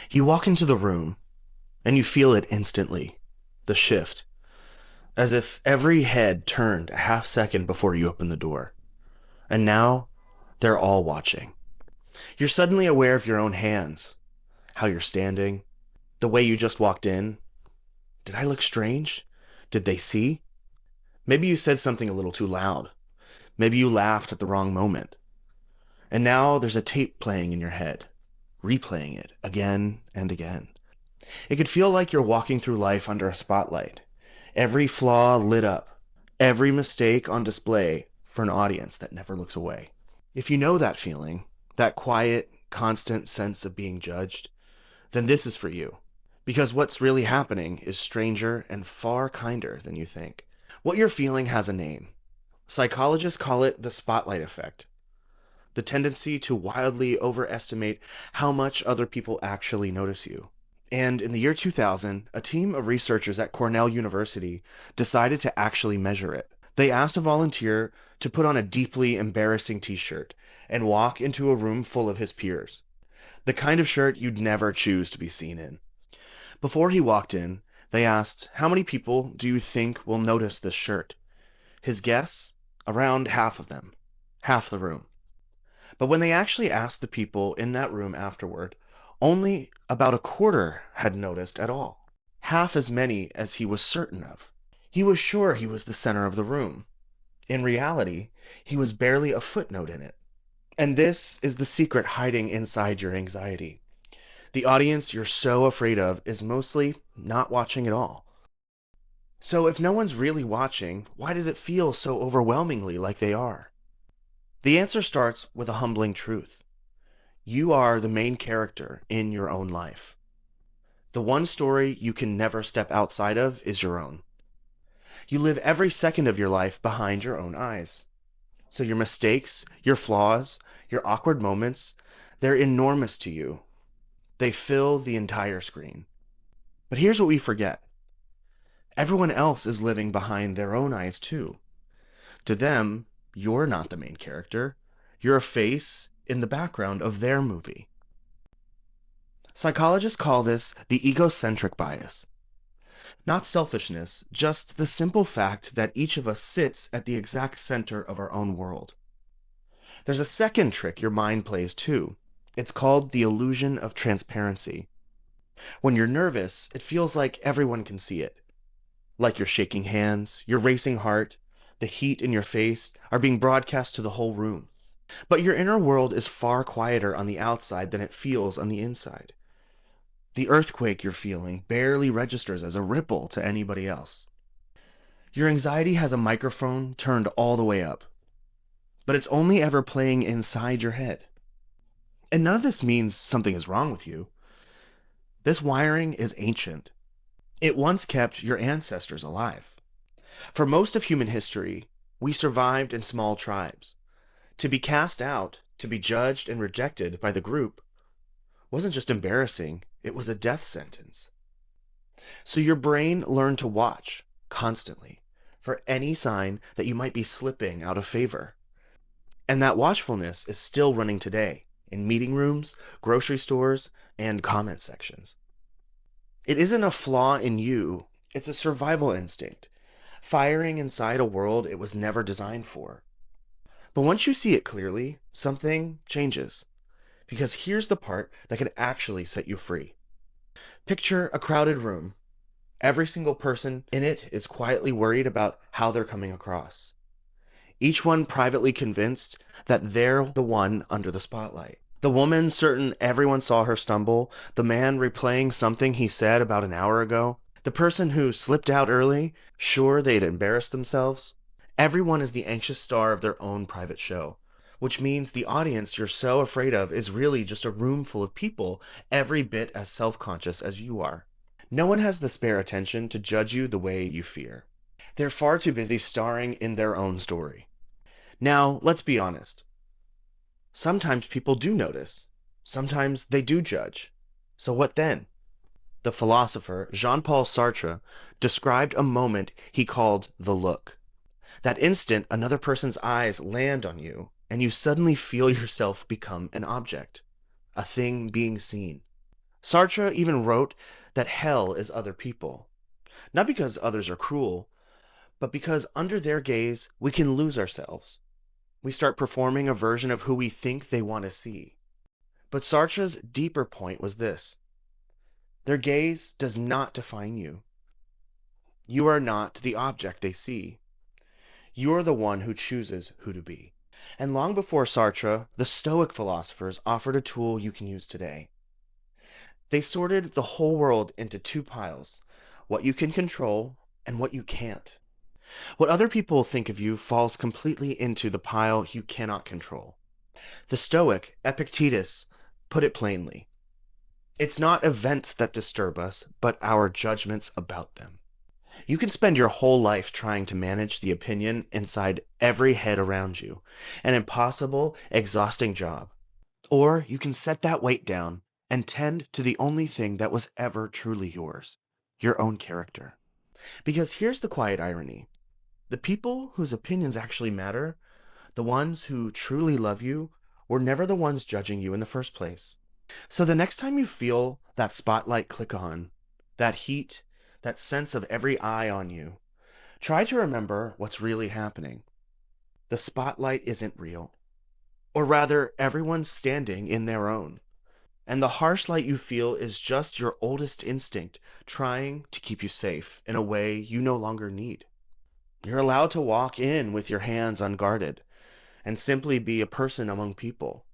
You walk into the room, and you feel it instantly. The shift. As if every head turned a half second before you opened the door. And now, they're all watching. You're suddenly aware of your own hands, how you're standing, the way you just walked in. Did I look strange? Did they see? Maybe you said something a little too loud. Maybe you laughed at the wrong moment. And now there's a tape playing in your head, replaying it again and again. It could feel like you're walking through life under a spotlight, every flaw lit up, every mistake on display for an audience that never looks away. If you know that feeling, that quiet, constant sense of being judged, then this is for you. Because what's really happening is stranger and far kinder than you think. What you're feeling has a name. Psychologists call it the spotlight effect, the tendency to wildly overestimate how much other people actually notice you. And in the year 2000, a team of researchers at Cornell University decided to actually measure it. They asked a volunteer to put on a deeply embarrassing t-shirt and walk into a room full of his peers. The kind of shirt you'd never choose to be seen in. Before he walked in, they asked, "How many people do you think will notice this shirt?" His guess? Around half of them. Half the room. But when they actually asked the people in that room afterward, only about a quarter had noticed at all. Half as many as he was certain of. He was sure he was the center of the room. In reality, he was barely a footnote in it. And this is the secret hiding inside your anxiety. The audience you're so afraid of is mostly not watching at all. So if no one's really watching, why does it feel so overwhelmingly like they are? The answer starts with a humbling truth. You are the main character in your own life. The one story you can never step outside of is your own. You live every second of your life behind your own eyes. So your mistakes, your flaws, your awkward moments, they're enormous to you. They fill the entire screen. But here's what we forget. Everyone else is living behind their own eyes too. To them, you're not the main character. You're a face in the background of their movie. Psychologists call this the egocentric bias. Not selfishness, just the simple fact that each of us sits at the exact center of our own world. There's a second trick your mind plays too. It's called the illusion of transparency. When you're nervous, it feels like everyone can see it. Like you're shaking hands, your racing heart, the heat in your face are being broadcast to the whole room. But your inner world is far quieter on the outside than it feels on the inside. The earthquake you're feeling barely registers as a ripple to anybody else. Your anxiety has a microphone turned all the way up, but it's only ever playing inside your head. And none of this means something is wrong with you. This wiring is ancient. It once kept your ancestors alive. For most of human history, we survived in small tribes. To be cast out, to be judged and rejected by the group, wasn't just embarrassing, it was a death sentence. So your brain learned to watch, constantly, for any sign that you might be slipping out of favor. And that watchfulness is still running today, in meeting rooms, grocery stores, and comment sections. It isn't a flaw in you, it's a survival instinct, firing inside a world it was never designed for. But once you see it clearly, something changes. Because here's the part that can actually set you free. Picture a crowded room. Every single person in it is quietly worried about how they're coming across. Each one privately convinced that they're the one under the spotlight. The woman certain everyone saw her stumble, the man replaying something he said about an hour ago, the person who slipped out early, sure they'd embarrassed themselves. Everyone is the anxious star of their own private show, which means the audience you're so afraid of is really just a room full of people every bit as self-conscious as you are. No one has the spare attention to judge you the way you fear. They're far too busy starring in their own story. Now, let's be honest. Sometimes people do notice. Sometimes they do judge. So what then? The philosopher Jean-Paul Sartre described a moment he called the look. That instant another person's eyes land on you, and you suddenly feel yourself become an object, a thing being seen. Sartre even wrote that hell is other people, not because others are cruel, but because under their gaze we can lose ourselves. We start performing a version of who we think they want to see. But Sartre's deeper point was this: their gaze does not define you. You are not the object they see. You are the one who chooses who to be. And long before Sartre, the Stoic philosophers offered a tool you can use today. They sorted the whole world into two piles: what you can control and what you can't. What other people think of you falls completely into the pile you cannot control. The Stoic, Epictetus, put it plainly: it's not events that disturb us, but our judgments about them. You can spend your whole life trying to manage the opinion inside every head around you, an impossible, exhausting job. Or you can set that weight down and tend to the only thing that was ever truly yours: your own character. Because here's the quiet irony: the people whose opinions actually matter, the ones who truly love you, were never the ones judging you in the first place. So the next time you feel that spotlight click on, that heat, that sense of every eye on you, try to remember what's really happening. The spotlight isn't real. Or rather, everyone's standing in their own. And the harsh light you feel is just your oldest instinct trying to keep you safe in a way you no longer need. You're allowed to walk in with your hands unguarded and simply be a person among people.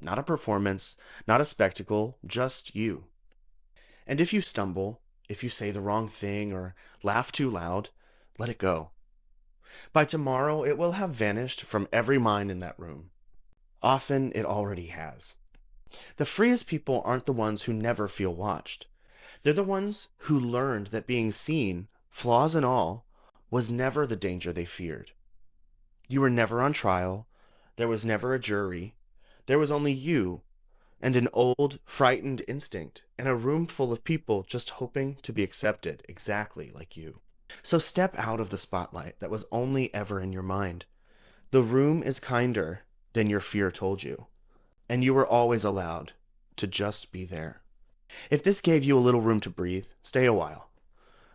Not a performance, not a spectacle, just you. And if you stumble, if you say the wrong thing or laugh too loud, let it go. By tomorrow, it will have vanished from every mind in that room. Often it already has. The freest people aren't the ones who never feel watched. They're the ones who learned that being seen, flaws and all, was never the danger they feared. You were never on trial. There was never a jury. There was only you and an old, frightened instinct and a room full of people just hoping to be accepted exactly like you. So step out of the spotlight that was only ever in your mind. The room is kinder than your fear told you, and you were always allowed to just be there. If this gave you a little room to breathe, stay a while.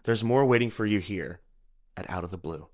There's more waiting for you here at Out of the Blue.